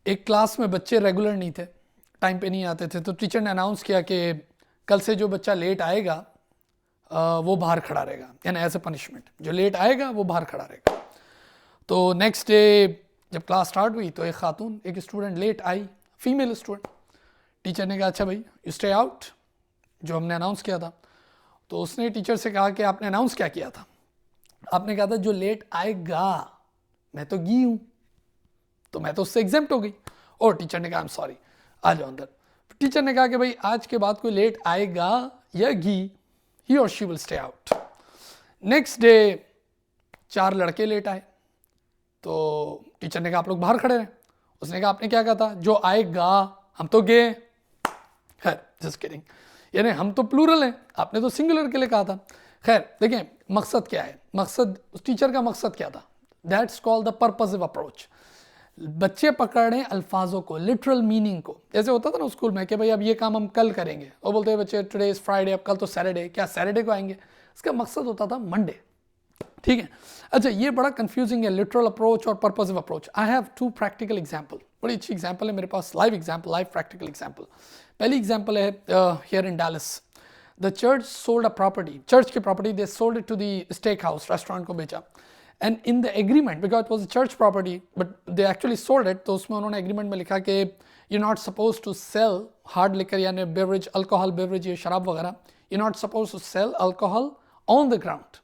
एक क्लास में बच्चे रेगुलर नहीं थे, टाइम पे नहीं आते थे, तो टीचर ने अनाउंस किया कि कल से जो बच्चा लेट आएगा वो बाहर खड़ा रहेगा, यानी एज ए पनिशमेंट जो लेट आएगा वो बाहर खड़ा रहेगा। तो नेक्स्ट डे जब क्लास स्टार्ट हुई तो एक खातून, एक स्टूडेंट लेट आई, फीमेल स्टूडेंट। टीचर ने कहा अच्छा भाई यू स्टे आउट, जो हमने अनाउंस किया था। तो उसने टीचर से कहा कि आपने अनाउंस क्या किया था? आपने कहा था जो लेट आएगा, मैं तो गी हूँ, तो मैं तो उससे एग्जेम्प्ट हो गई। और टीचर ने कहा आई एम सॉरी, आ जाओ अंदर। टीचर ने कहा कि भाई आज के बाद कोई लेट आएगा या गी, ही और she will stay out. Next day 4 लड़के लेट आए, तो टीचर ने कहा आप लोग बाहर खड़े रहे। उसने कहा आपने क्या कहा था? जो आएगा, हम तो गए। खैर जस्ट किडिंग, यानी हम तो प्लूरल हैं, आपने तो सिंगुलर के लिए कहा था। खैर देखें मकसद क्या है, मकसद उस टीचर का मकसद क्या था? That's called the purposive approach. बच्चे पकड़े अल्फाजों को, लिटरल मीनिंग को। जैसे होता था ना स्कूल में कि भाई अब ये काम हम कल करेंगे, और बोलते हैं बच्चे टुडे इज फ्राइडे, अब कल तो सैटरडे, क्या सैटरडे को आएंगे? इसका मकसद होता था मंडे। ठीक है, अच्छा ये बड़ा कंफ्यूजिंग है, लिटरल अप्रोच और purposive approach. I have 2 practical example, बड़ी अच्छी एग्जांपल है मेरे पास, live example, live practical example. पहली एग्जांपल है here in Dallas, the church sold a property, church की property, they sold it to the steak house, restaurant को बेचा। And in the agreement, because it was a church property but they actually sold it, तो उसमें उन्होंने agreement में लिखा कि you not suppose to sell hard liquor, यानी beverage, alcohol beverage, ये शराब वगैरह, you not suppose to sell alcohol on the ground.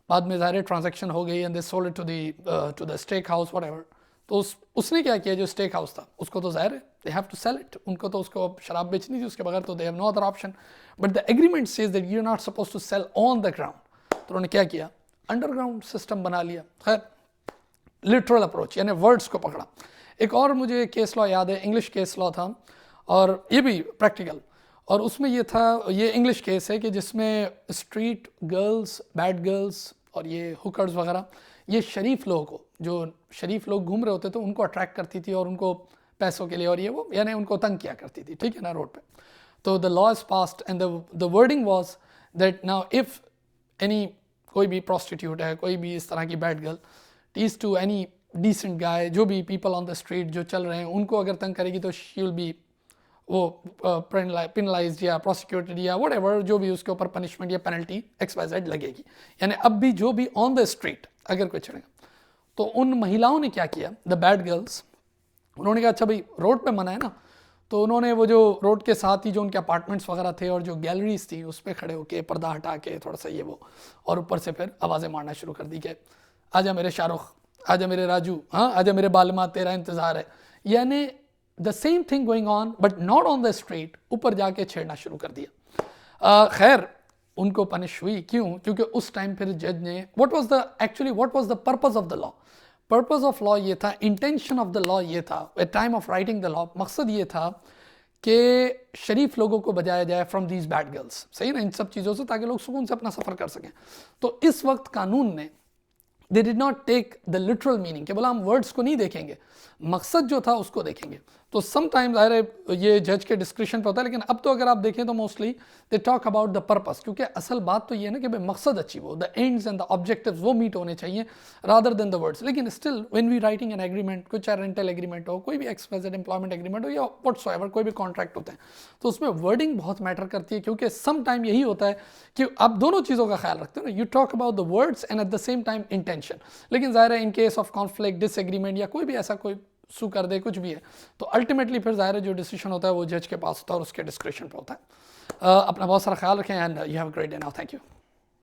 बाद में ज़ाहिर ट्रांजैक्शन हो गई and they sold it to the steak house whatever. तो उसने क्या किया, जो स्टेक हाउस था उसको तो ज़ाहिर है they have to sell it, उनको तो उसको शराब बेचनी थी, उसके बगैर तो they have no other option. But the agreement says that you are not suppose to sell on the ground. तो उन्होंने क्या किया, अंडरग्राउंड सिस्टम बना लिया। खैर लिटरल अप्रोच, यानी वर्ड्स को पकड़ा। एक और मुझे केस लॉ याद है, इंग्लिश केस लॉ था, और ये भी प्रैक्टिकल, और उसमें ये था, ये इंग्लिश केस है कि जिसमें स्ट्रीट गर्ल्स, बैड गर्ल्स और ये हुकर्स वगैरह, ये शरीफ लोगों को, जो शरीफ लोग घूम रहे होते थे उनको अट्रैक्ट करती थी और उनको पैसों के लिए और ये वो, यानी उनको तंग किया करती थी, ठीक है ना, रोड पे। तो the law is passed and the wording was that now if any, कोई भी प्रोस्टिट्यूट है, कोई भी इस तरह की bad girl tease to any decent guy, जो भी पीपल ऑन द स्ट्रीट जो चल रहे हैं उनको अगर तंग करेगी तो शी विल बी वो पेनलाइज या प्रोसिक्यूटेड या व्हाटएवर, जो भी उसके ऊपर पनिशमेंट या पेनल्टी XYZ लगेगी। यानी अब भी जो भी ऑन द स्ट्रीट अगर कोई चढ़ेगा, तो उन महिलाओं ने क्या किया, द बैड गर्ल्स, उन्होंने कहा अच्छा भाई रोड पे मना है ना, तो उन्होंने वो जो रोड के साथ ही जो उनके अपार्टमेंट्स वगैरह थे और जो गैलरीज थी उस पर खड़े होके पर्दा हटा के थोड़ा सा ये वो, और ऊपर से फिर आवाज़ें मारना शुरू कर दी कि आजा मेरे शाहरुख, आजा मेरे राजू, हाँ आजा मेरे बालमा, तेरा इंतज़ार है। यानी the same thing going on but not on the street, ऊपर जाके छेड़ना शुरू कर दिया। खैर उनको पनिश हुई, क्यों? क्योंकि उस टाइम फिर जज ने, what was the purpose of the law? Purpose of law ये था, इंटेंशन ऑफ द लॉ ये था, at time of writing the law, मकसद ये था कि शरीफ लोगों को बचाया जाए फ्रॉम दीज बैड गर्ल्स, सही ना, इन सब चीज़ों से, ताकि लोग सुकून से अपना सफ़र कर सकें। तो इस वक्त कानून ने, they did not take the literal meaning, कि बोला हम वर्ड्स को नहीं देखेंगे, मकसद जो था उसको देखेंगे। तो समटाइम्स ज़ाहिर है ये जज के डिस्क्रिप्शन पे होता है, लेकिन अब तो अगर आप देखें तो mostly they talk about the purpose, क्योंकि असल बात तो ये है ना कि भाई मकसद अचीव हो, the ends and the objectives वो मीट होने चाहिए रादर देन द वर्ड्स। लेकिन still when we writing an agreement, कोई चाहे रेंटल एग्रीमेंट हो, कोई भी XYZ एम्प्लॉयमेंट एग्रीमेंट हो या व्हाटसोएवर, कोई भी कॉन्ट्रैक्ट होते हैं, तो उसमें वर्डिंग बहुत मैटर करती है, क्योंकि सम टाइम यही होता है कि आप दोनों चीज़ों का ख्याल रखते हो ना, you talk about the words and at the same time intention. लेकिन ज़ाहिर है in case of conflict, disagreement या कोई भी ऐसा कोई सू कर दे, कुछ भी है, तो अल्टीमेटली फिर ज़ाहिर है जो डिसीजन होता है वो जज के पास होता है और उसके डिस्क्रिप्शन पे होता है। अपना बहुत सारा ख्याल रखें and you have a great day now, thank you.